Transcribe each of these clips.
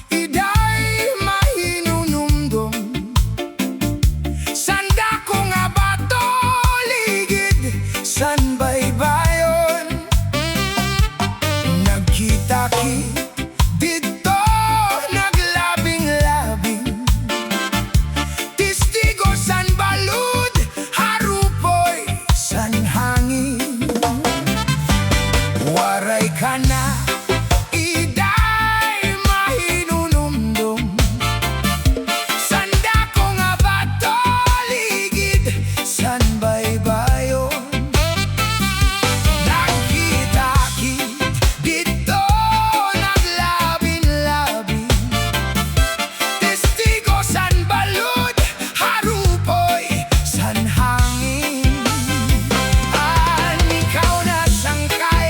iday mahinunumdum. Sanda ko nga bato ligid, san baybayon. Nagkita-kita dito, naglabing-labing. Tistigo san balud, harupoy san hangin. Waray ka na, iday mahinunumdum. Sanda ko nga bato ligid, san baybayon. Nagkita-kit dito, naglabing-labing. Testigo san balud, harupoy san hangin. Ikaw na sangkay,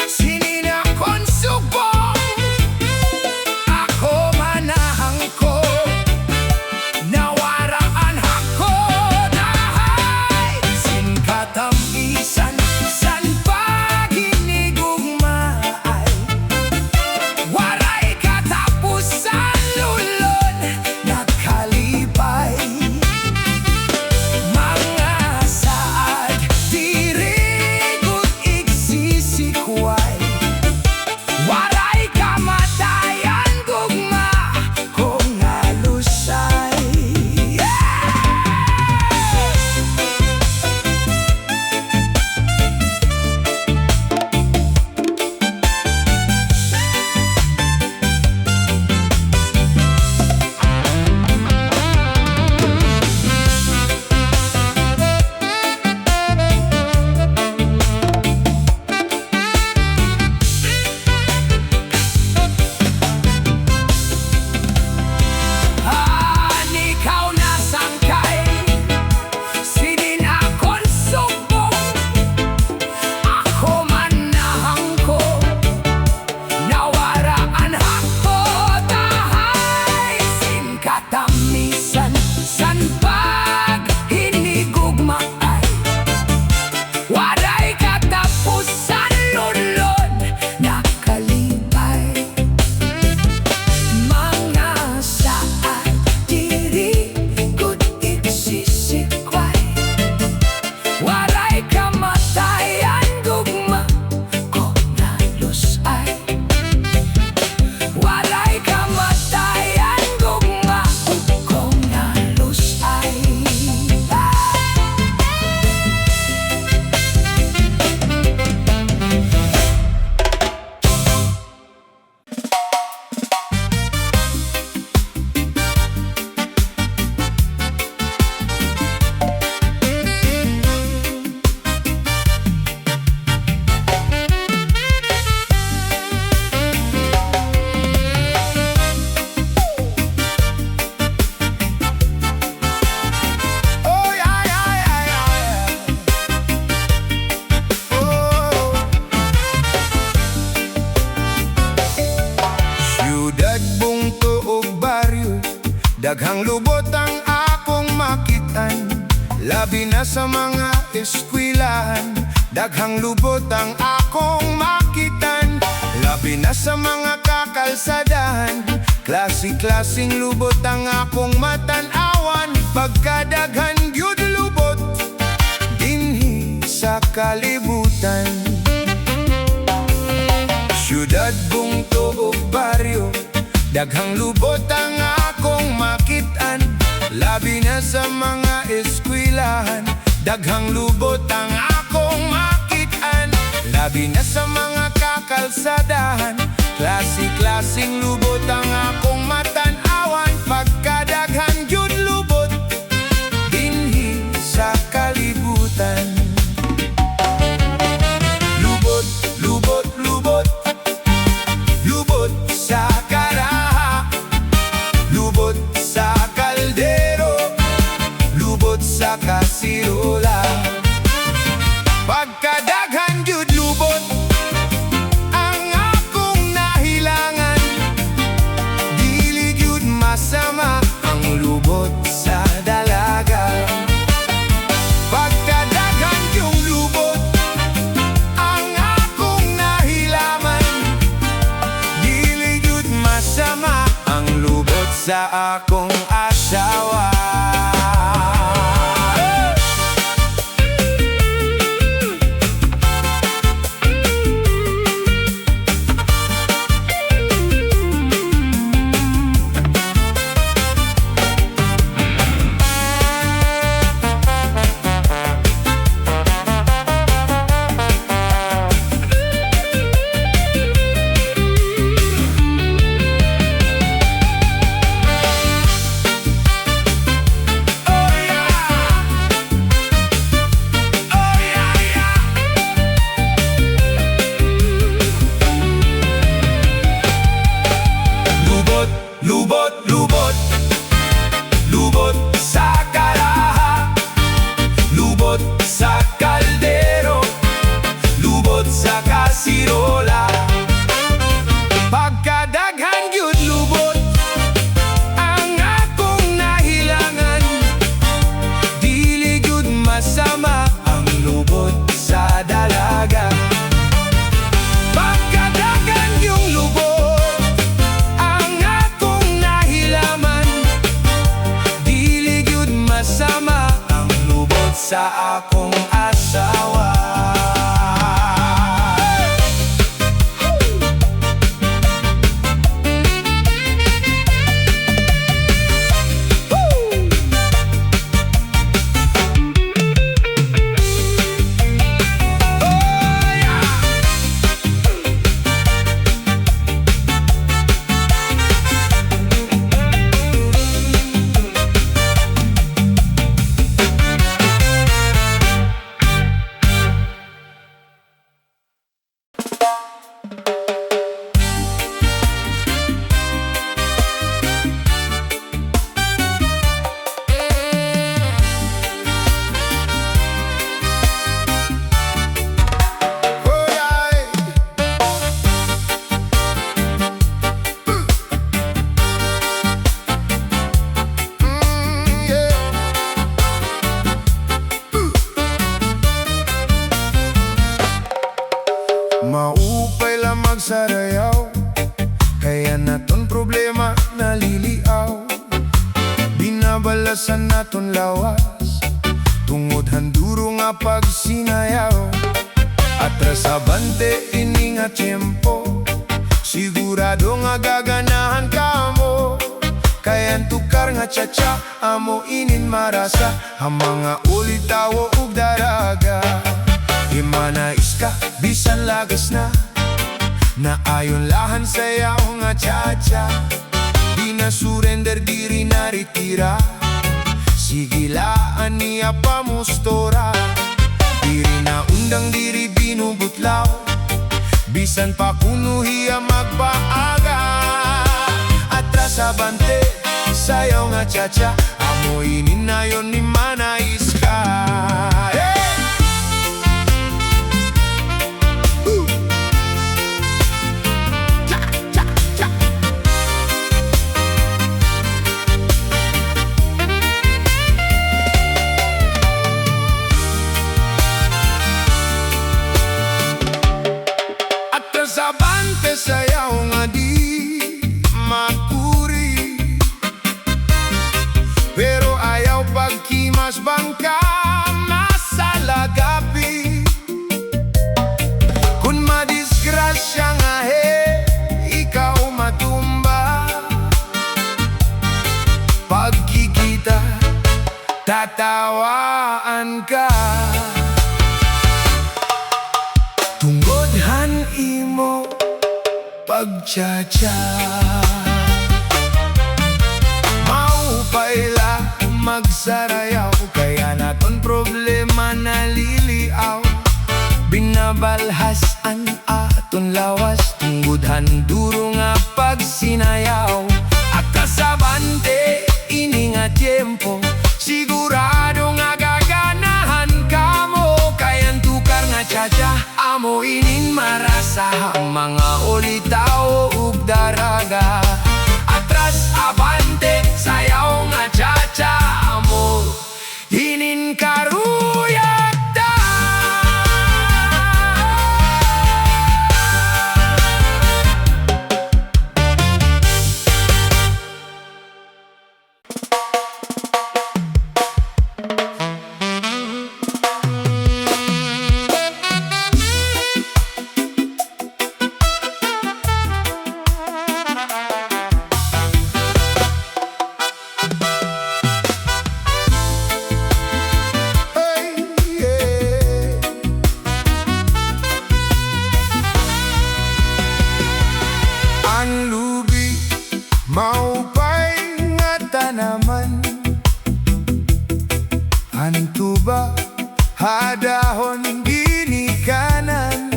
sinina kon subong. Ako manahang ko, nawaraan hako. Dahay sin katamisan, san paginigugmaay. Waray katapusan, lulon nakalipay. Mga saad, dirigod igsisikway. Waray kamatayan, gugma kung nalusay. Ikaw na sangkay, sinin akon subong. Ako manahang ko, nawaraan hako. Dahay sin katamisan, san paghinigugmaay. Waray katapusan, lulon nakalipay. Mga saad, dirigod igsisikway. Waray kamatayan, gugma kung nalusay. Waray kamatayan, gugma kung nalusay. Oy, ay, ay, ay, ay. Siyudad, bungto ug baryo, daghang lubot ang akong makitan. Labi na sa mga eskwilahan, daghang lubot ang akong makitan. Labi na sa mga kakalsadahan, klase-klaseng lubot ang akong matan-awan. Pagkadaghan gyud lubot dinhi sa kalibutan. Siyudad, bungto ug baryo, daghang lubot ang akong makitan. Labi na sa mga eskwilahan, daghang lubot ang akong makitan. Labi na sa mga kakalsadahan, klase-klaseng lubot ang akong matan-awan. Pagkadaghan gyud lubot dinhi sa kalibutan. Lubot, lubot, lubot, lubot sa karaha, lubot sa kaldero, lubot sa kasirola. Pagkadaghan gyud lubot ang akong nahilangan. sa akong asawa. Lubot, lubot, lubot sa karaha, lubot sa kaldero, lubot sa kasirola. Pagkadaghan gyud lubot ang akong nahilangan, dili gyud masama ang lubot sa dalaga. Pagkadaghan yung lubot sama ang lubot sa akong asawa. Maupay lang magsarayaw, kaya naton problema naliliaw. Binabalasan naton lawas, tungod handuro nga pagsinayaw. Atras abante ini nga tiyempo, sigurado nga gaganahan ka mo. Kayan tukar nga tsa-tsa, amo inin marasa, ang mga ulitawo ug daraga. Imanais ka, bisan lagas na ayon lahan sayaw nga cha-cha. Di na surrender, diri na retira, sigilaan niya pamustora. Diri na undang, diri binubutlaw, bisan pa kuno hiya magpaaga. Atras abante, sayaw nga cha-cha, amo inin na yon ni manais ka. Sabante sayaw nga di makuri, pero ayaw pagkimas bangka masalagapi. Kung madisgrasya nga ikaw matumba, pagkikita tatawaan ka. Tunggodhan imo pagcha-cha, maupay lang magsarayaw, kaya naton problema naliliaw. Binabalhasan aton lawas, tunggodhan duro nga pagsinayaw. At kasabante ini nga tiyempo, sigurado nga gaganahan ka mo. Kayan tukar nga cha-cha, amo inin marasa, ang mga ulitaw ug daraga. Atras abante, sayaw nga cha-cha, amo inin karuyag ta. lubi maupay nga tanaman, antuba hadahon ginikanan,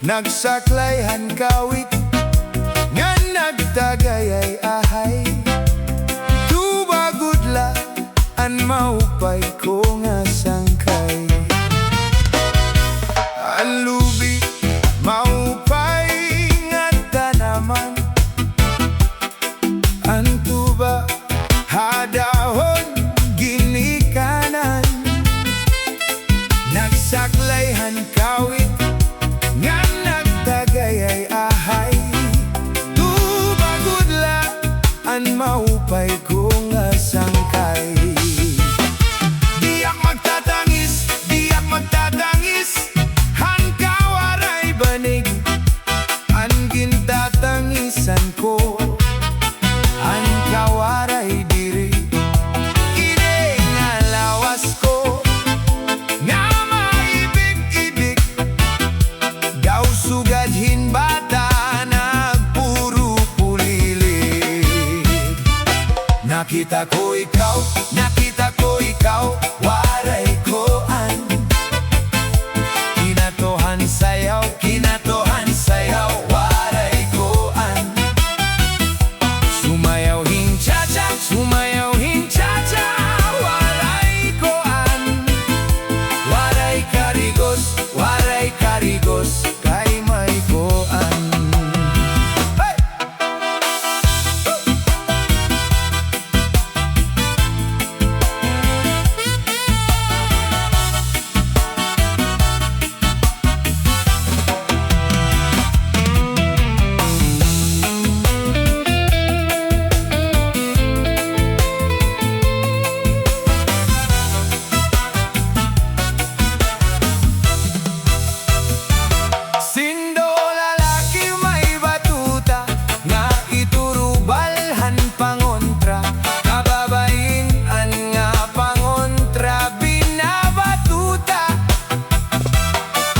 nagsaklayhan kawit nga nagtagayay ahay, tuba gudla an maupay ko nga sangkay. Ang lubi maupay nga tanaman, ang tuba hadahon ginikanan, nagsaklayhan kawit nga nagtagayay ahay, tuba gudla an maupay ko nga sangkay. Diyak magtatangis, diyak magtatangis, han kawaray banig, an gintatangisan ko, an kawaray diri, ide nga lawas ko, nga maibig-ibig, daw sugadhin bata nagpuro pulilig. Nakita ko ikaw, nakita ko ikaw, waray koan, kinatohan sayaw, kinatohan sayaw, waray koan. Sumayaw hinchacha, sumayaw hinchacha, waray koan. Waray karigos, kay may koan. Hey! Sindo lalaki may batuta, nga iturubalhan pangontra, kababain an nga pangontra binabatuta.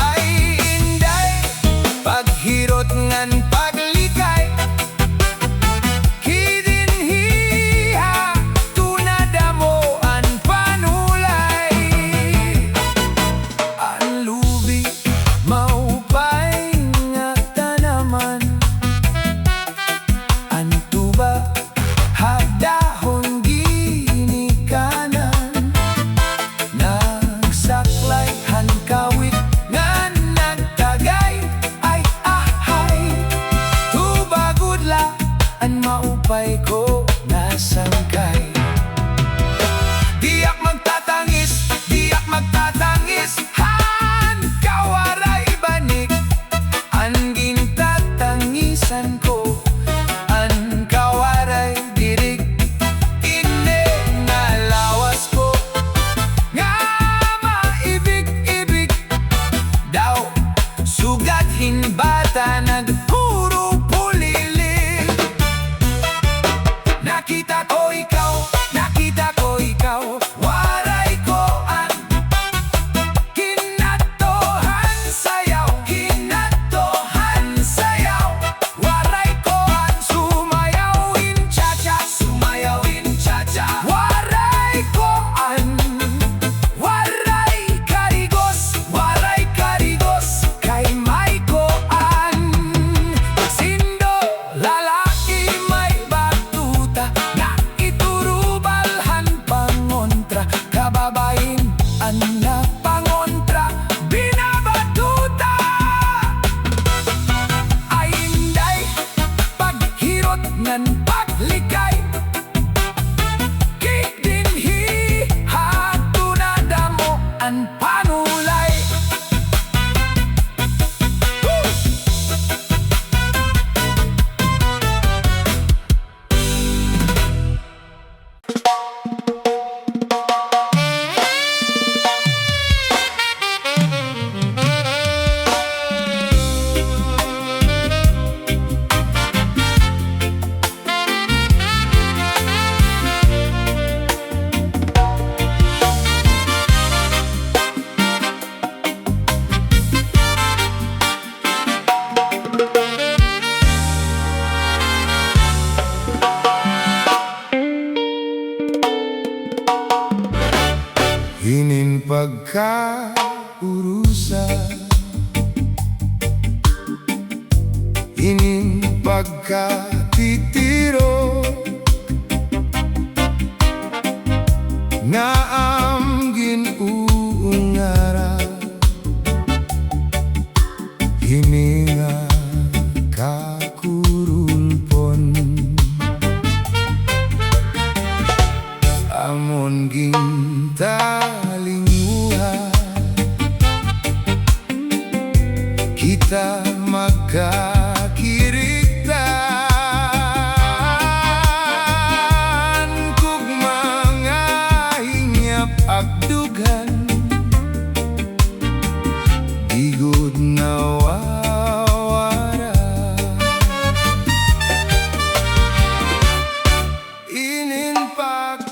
Ay inday paghirot ngan paglikay, kidinhiha tunadamo an panulay. Ang lubi maupay nga tanaman, ang tuba hadahon ginikanan, nagsaklayhan kawit nga nagtagay ay ahay, tuba gudla an maupay ko nga sangkay. Diyak magtatangis, diyak magtatangis, han kawaray banig, an gintatangisan ko, an kawaray dirig, ine nga lawas ko, nga maibig-ibig, daw sugadhin bata nagpuro pulilig. Nakita ko ikaw, ining pagkatitiro nga am ginuungara hininga kakurulpon amon gintalinguha kita magkakirigtan kung mga hingyap agdugan digud nawawara inin pagkaulusa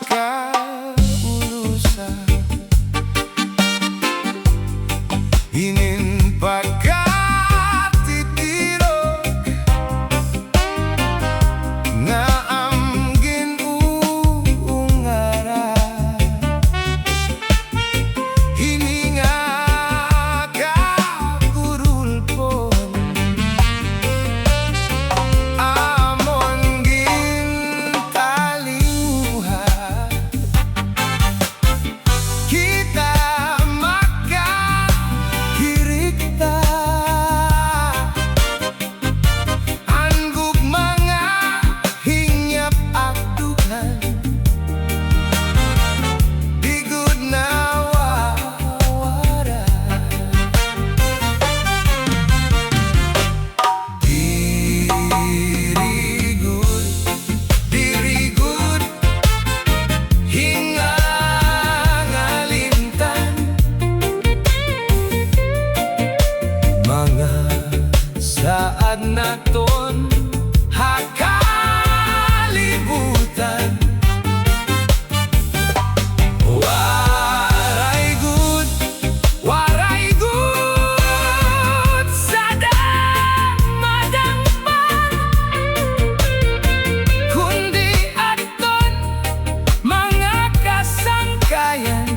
inin pagkatitiro nga am ginuungara hininga kakurulpon amon gintalinguha kita magkakirigta angguk mga hingyap agdugan digud nawawara dirigud hingangalintan mga saad naton hakalibutan waray good sada madangpan kundi aton mga kasangkayan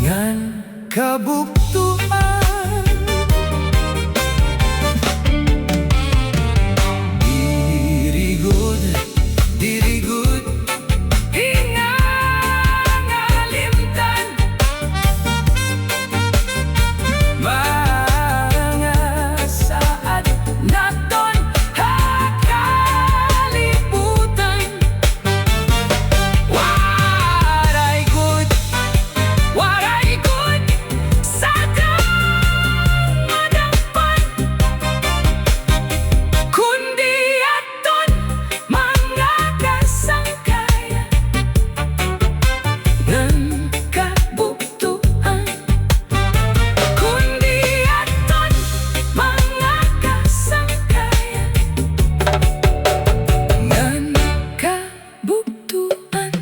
ngan kabuktuan dirigud hingangalimtan mga saad naton hakalibutan waray good sada madangpan kundi aton mga kasangkayan ngan kabuktuan kundi aton mga kasangkayan ngan kabuktuan.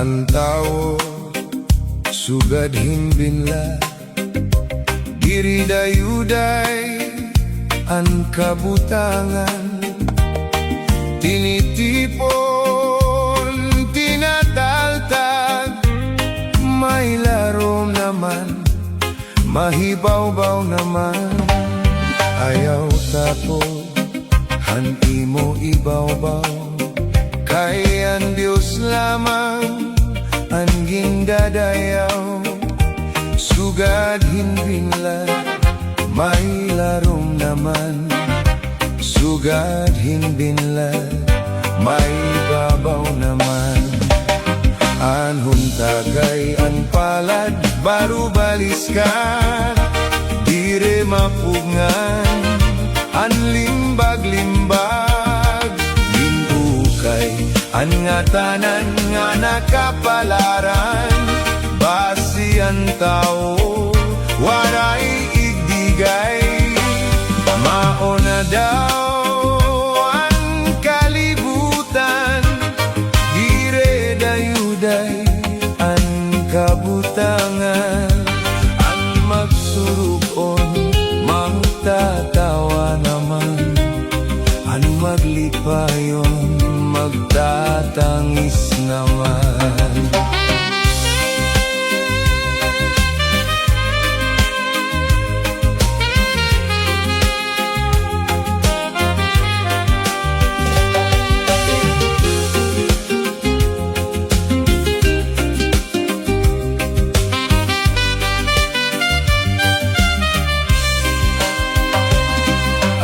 Ang tao sugad himbinla diri dayuday ang kabutangan tinitipon tinataltag may larom naman mahibaw-baw naman ayaw tapo han imo ibaw-baw kay ang Diyos lamang ang gindadayaw sugad hinbinla may larom naman sugad hinbinla may babaw naman Anhon tagay an palad baru baliskan, dire mapungan an limbag-limbag. Lingukay an ngatanan nga nakapalaran, basian tao waray igdigay. Mauna daw ang kalibutan, dire dayuday ang kabutangan. Ang magsurugon magtatawa naman, ang maglipayon magtatangis naman.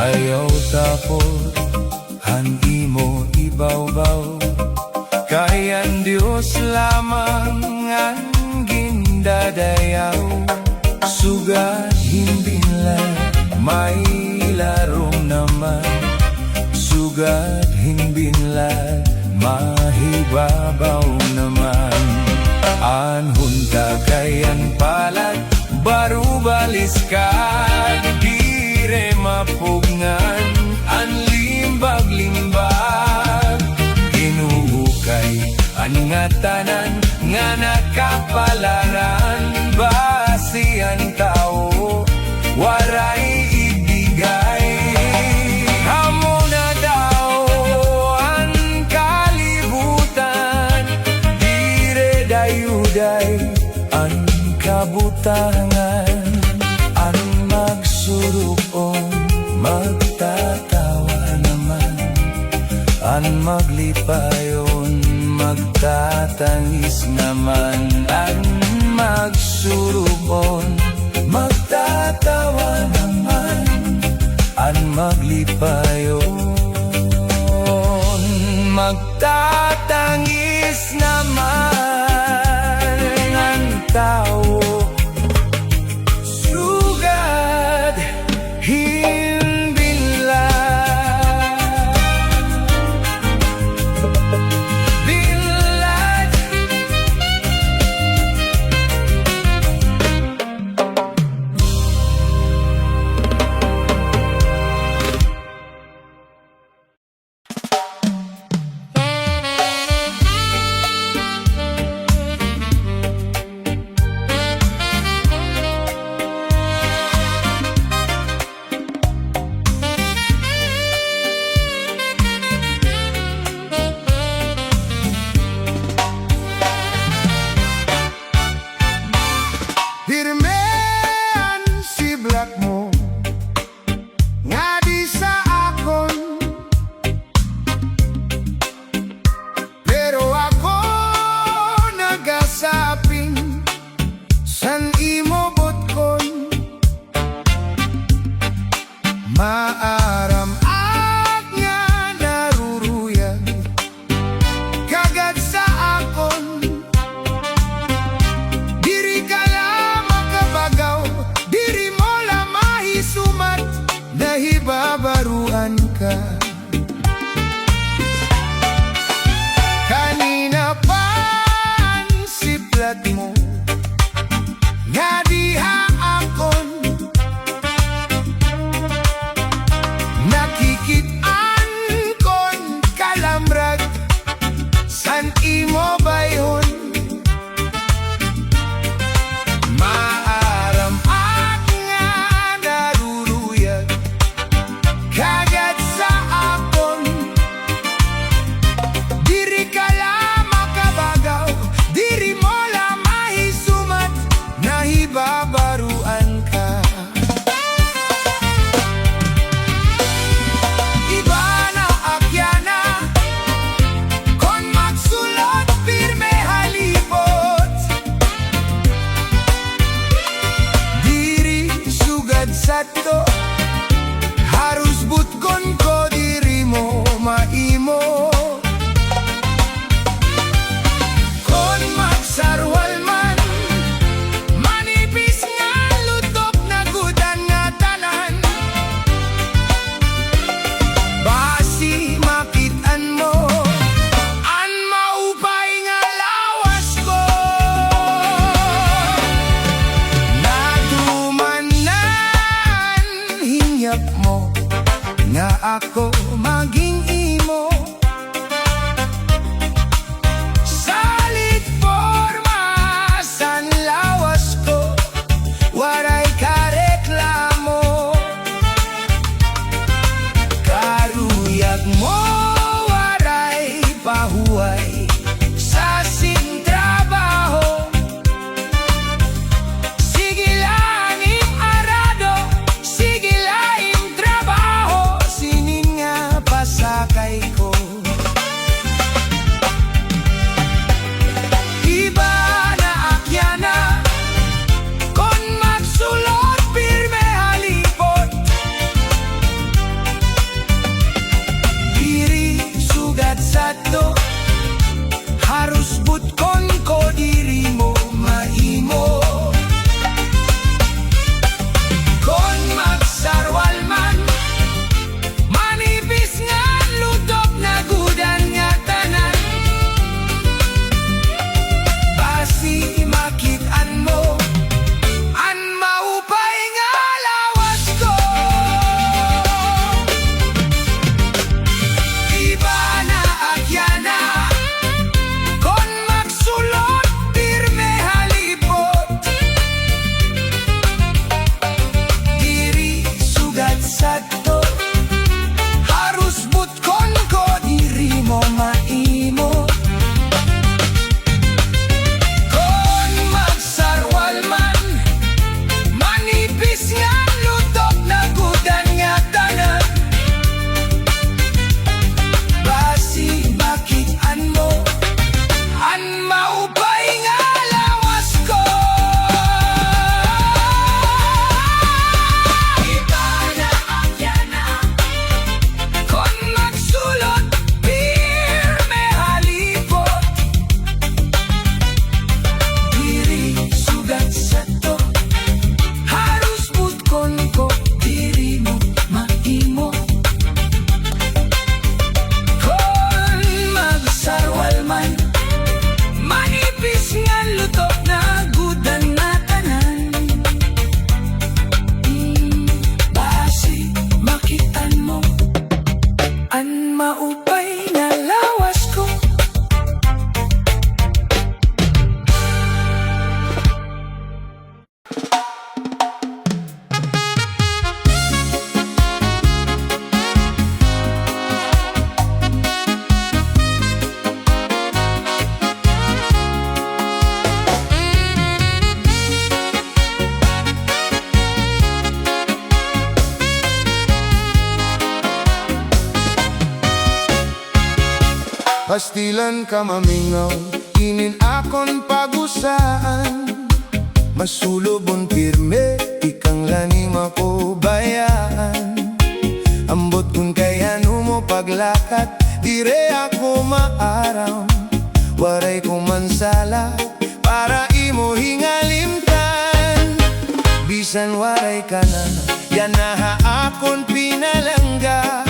Ayaw tapos ang imo ibaw-baw, kaya ang Diyos lamang ang gindadayaw. Sugat hinbinlan may larong naman, sugat hinbinlan mahibabaw naman. Anhon tagay ang palad baru baliskan, dire mapungan an limbag-limbag. Ginuhukay an ngatanan nga nakapalaran, basian tao waray ibigay. Amo na daw ang kalibutan, dire dayuday ang kabutangan. Ang magsurugon magtatawa naman, ang maglipayon magtatangis naman. Ang magsurugon magtatawa naman, ang maglipayon magtatangis naman. Ang tao sugat binlad. Hirmean si black mo nga di sa akon, pero ako nagasapin san imo botkon. Maaram at nga naruruyag kagad sa akon, diri ka lang makabagaw, diri mo lang mahisumat, nahibabaruan ka. Kanina pa ang siplat mo nga diha akon, nakikitaan kon kalamrag san imo bayhon. Maaram at nga naruruyag kagad sa akon, diri ka lang makabagaw, diri mo lang mahisumat, nahibabaruan ka. Iba na akyana kon magsulot pirme halipot, diri sugad sato harus butkon ko, diri mo maimo. Kon ako maging imo. Salit forma san lawas ko, waray kareklamo. Karuyag mo waray pahuway sa sing trabaho. Sige lang im arado, sige lang im trabaho, sinin nga pasakay ko. Iba na akyana, kon magsulot pirme halipot. Diri sugat sato, harus butkon ko diri mo maimo. Kon magsarwal man, manipis nga lutok na gudan nga tanan. Basi makitaan mo, an maupay nga lawas ko. Iba na akyana, kon magsulot pirme halipot. Diri sugat sato, harus butkon ko diri mo maimo. Kon magsarwal man, manipis nga lutok na gudan nga tanan. Basi makitaan mo, an maupay nga lawas ko. Iba na akyana, kon magsulot pirme halipot. Diri sugat sato, harus butkon ko diri mo maimo. Kon magsarwal man, manipis nga lutok na gudan na tanan. Basi makitan mo, an maupay na lawas ko. Pastilan ka mamingaw, inin akon pagusaan. Masulubon pirme, ikang lanim ako bayaan. Ambot kung kaya mo paglakat, dire ako maaram. Waray ko mansala, para imo hingalimtan. Bisan waray ka na, yan na akon pinalangga.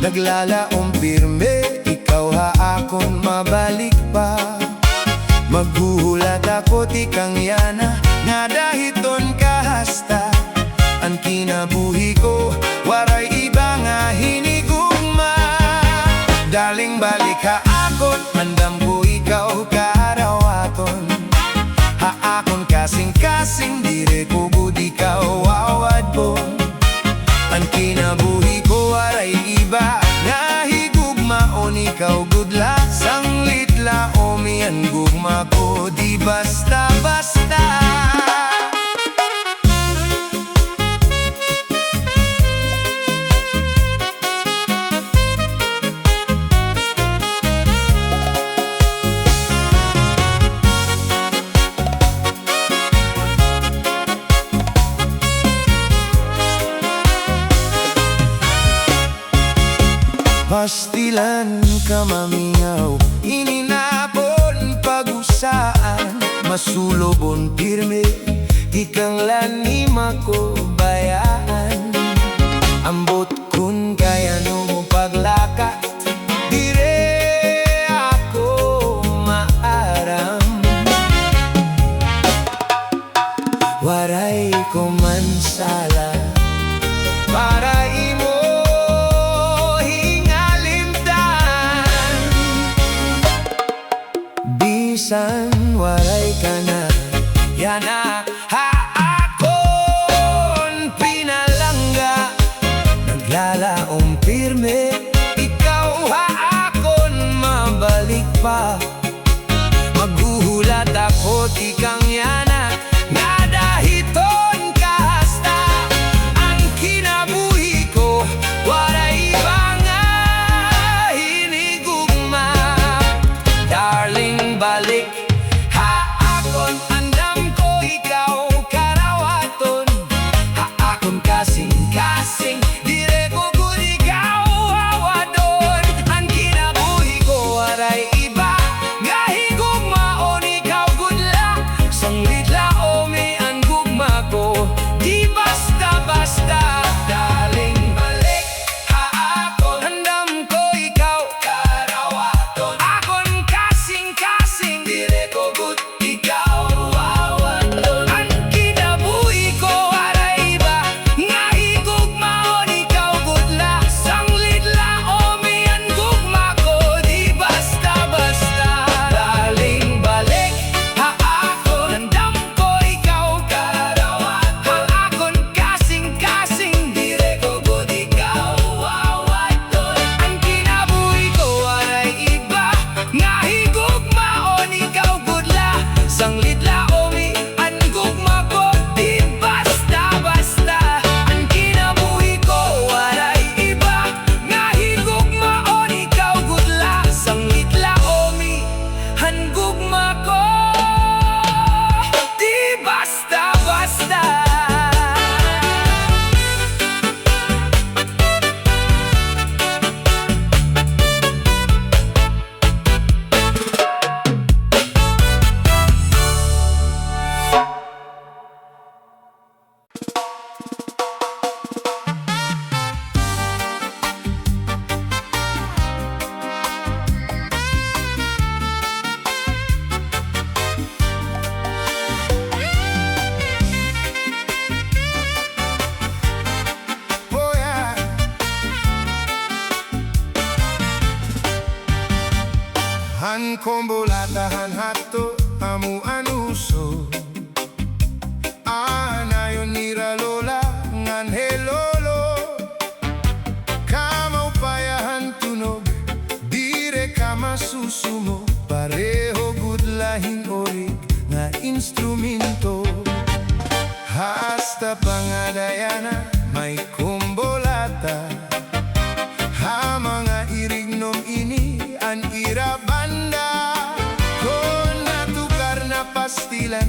Naglalaong pirme, ikaw ha akon mabalik pa. Maghuhulat ako tikang yana, nga dahiton kahasta. Ang kinabuhi ko, waray iba nga hinigugma. Daling balik ha akon, mandam ko ikaw karawaton. Ha akon kasing-kasing, dire ko budi ka wawad po. Ang kinabuhi ko, waray iba nga higugmaon, ikaw gudla sanglit laomi. Ang gugma ko di basta-basta. Pastilan ka mamingaw, ininapon pag-usaan. Masulobon pirme, ikang lanim ako bayaan. Ambot kun kaya mo paglaka, dire ako maaram. Waray ko man sala, para imo bisan waray ka na. Yana haakon pinalangga, naglalaong pirme. Ikaw haakon mabalik pa, maghuhulat ako tikang yana. Nadahiton kahasta ang kinabuhi ko, waray iba nga hinigugma. Darling, balik haakon, andam ko ikaw karawaton. Haakon kasing-kasing, dire ko gud ikaw awadon. Ang kinabuhi ko waray iba nga higugmaon, ikaw gud la. Sanglit lao mi ang gugma ko, di basta-basta. Darling, balik haakon, andam ko ikaw karawaton. Akon kasing-kasing, dire ko gud ikaw awadon. Ang kinabuhi ko waray iba nga higugmaon, ikaw gud la. Sanglit lao mi ang gugma ko, di basta-basta. Darling, balik haakon, andam ko ikaw karawaton. Akon kasing-kasing, dire ko gud ikaw awadon. Ang kinabuhi ko waray iba nga higugmaon, ikaw gud la. Sanglit lao mi ang gugma ko, di basta-basta. Ang kinabuhi ko waray iba nga higugmaon, ikaw gud la. Sanglit lao mi ang gugma ko, di basta-basta. Oh yeah. Han kombolatahan hato amu anuso, anayon nira lola ngan helolo. Kamaw payahan tunog, dire ka masusumo. Pareho gud lahing orig nga instrumento. Hasta pangadayana may kumbolata, ha mga irignom ini an irabanda. Kon natukar na pastilan,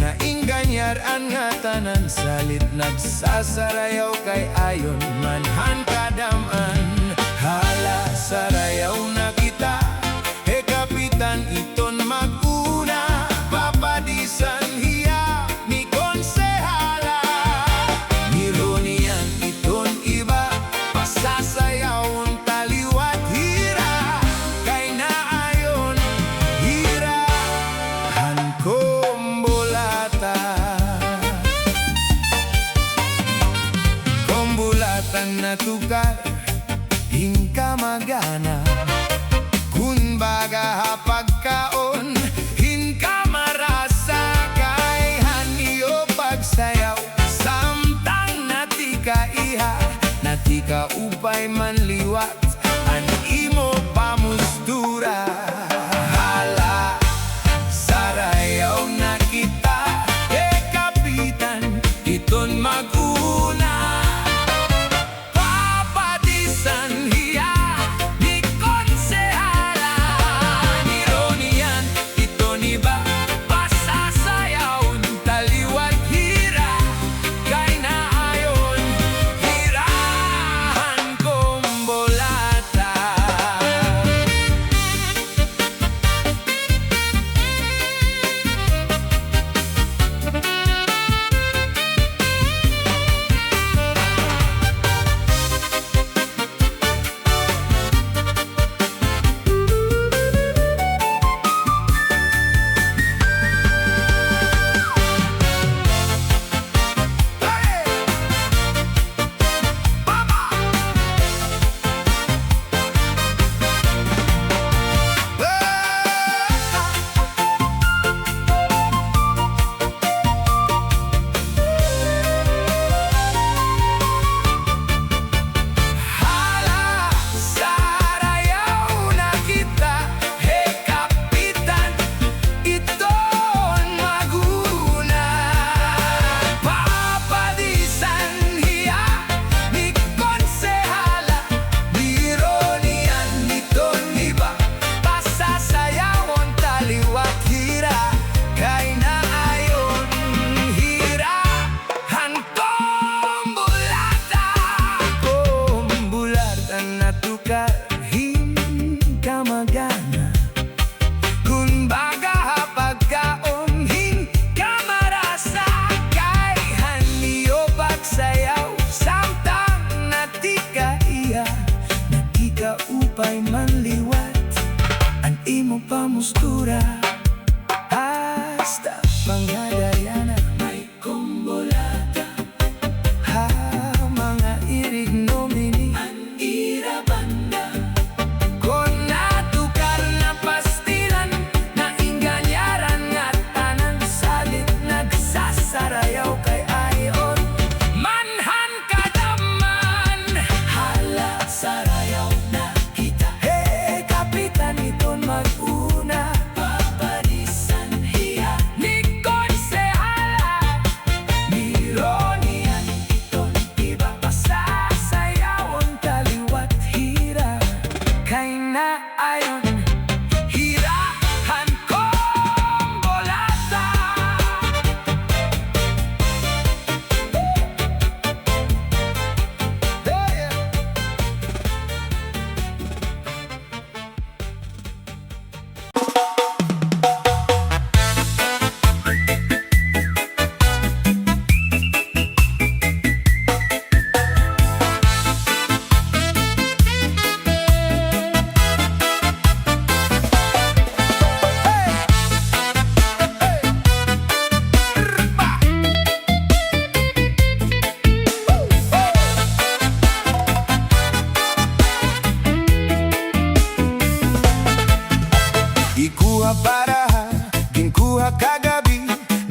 na inganyar an nga tanan. Salit nagsasarayaw kay ayon manhan kadaman. Hala sarayaw na kita, e kapitan iton maguna. Papadisan hiya ni konsehala, nironian iton iba. Pasasayawon taliwat hira, kay naayon hira han kombolata. Kombulatan na tukar hingka magana. Kun baga hapagkaon hingka marasa, kay haniyo pagsayaw. Samtang natika iha, natika upay manliwat an imo pamustura. Hala sarayaw na kita, e kapitan iton maguna. Papadisan hiya ni konsehala, niro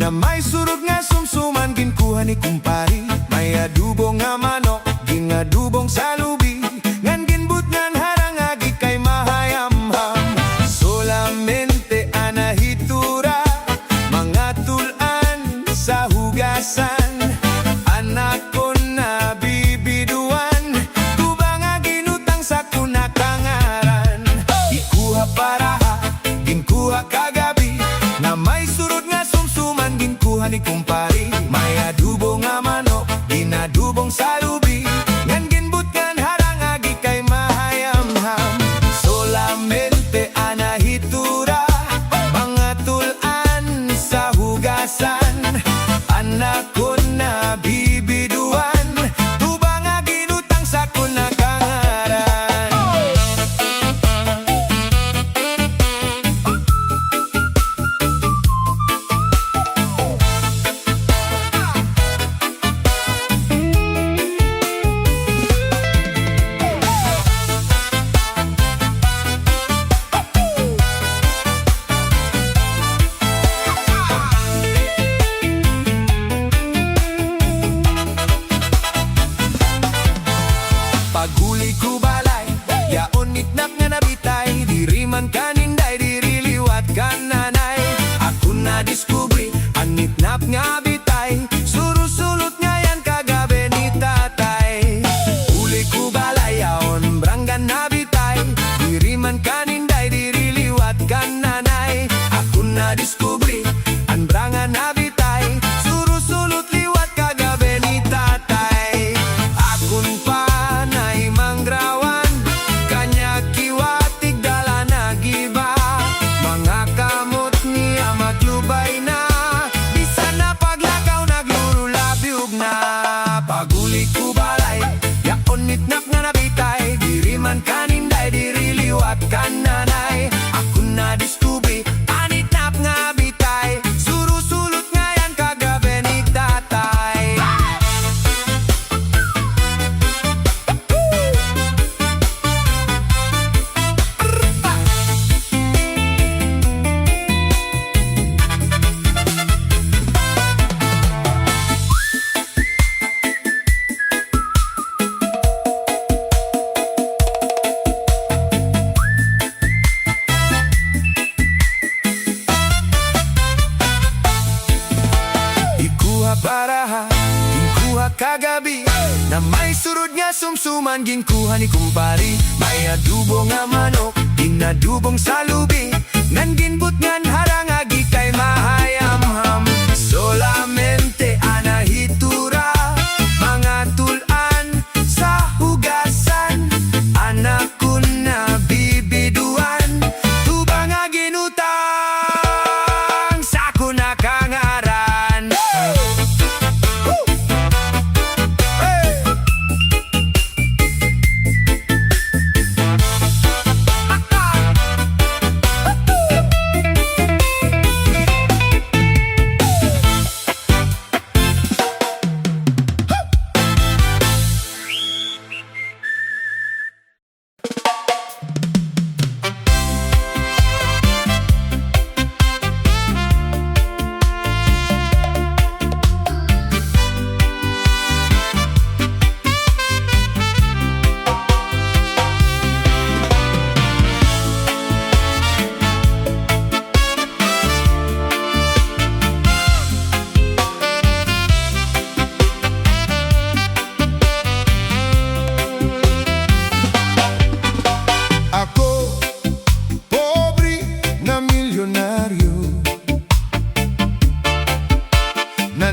na may surog nga sumsuman ginkuha ni kumpari. May adubo nga manok ginadubong sa lubi, ngan ginbut ngan harangagi kay mahayamham. Solamente anahitura mga tulan sa hugasan, anak ko na bibiduan, tubang nga ginutang sa kunakangaran. Ikuha para ginkuha kagabi, na may surod nga sumsuman ginkuha ni kumpari. May adubo nga manok ginadubong sa lubi, ngan ginbut ngan harangagi kay mahayamham. Solamente anahitura mga tulan sa hugasan, anak ko na bibiduan, tubang nga ginutang sa kunakangaran. Paghuli ko balay, yaon nitnap nga nabitay, diri man kaninday, diri liwat kananay. Ako na diskubri, ang nitnap nga bitay, surusulot nga yan kagabi ni tatay. Huli ko balay, yaon branggan nabitay, diri man kaninday, diri liwat kananay. Ako na diskubri, ang brangan nabitay, surusulot liwat kagabi ni tatay. Akon pa manggrawan, kanya kiwatig dala nagiba, mga kamot niya maglubay na, bisan na paglakaw naglululabyog na. Paguli ko balay, yaon nitnap nga nabitay, diri man kaninday, diri liwat kananay. Ako na diskubri, anitnap nga bitay, surusulot nga yan kagabi ni tatay. Para ginkuha kagabi, na may surod nga sumsuman ginkuha ni kumpari. May adubo nga manok ginadubong sa lubi, ngan ginbut ngan harangagi kay mahayamham. Solamente anahitura mga tulan sa hugasan, anak ko na bibiduan, tubang nga ginutang sa kunakangaran. Na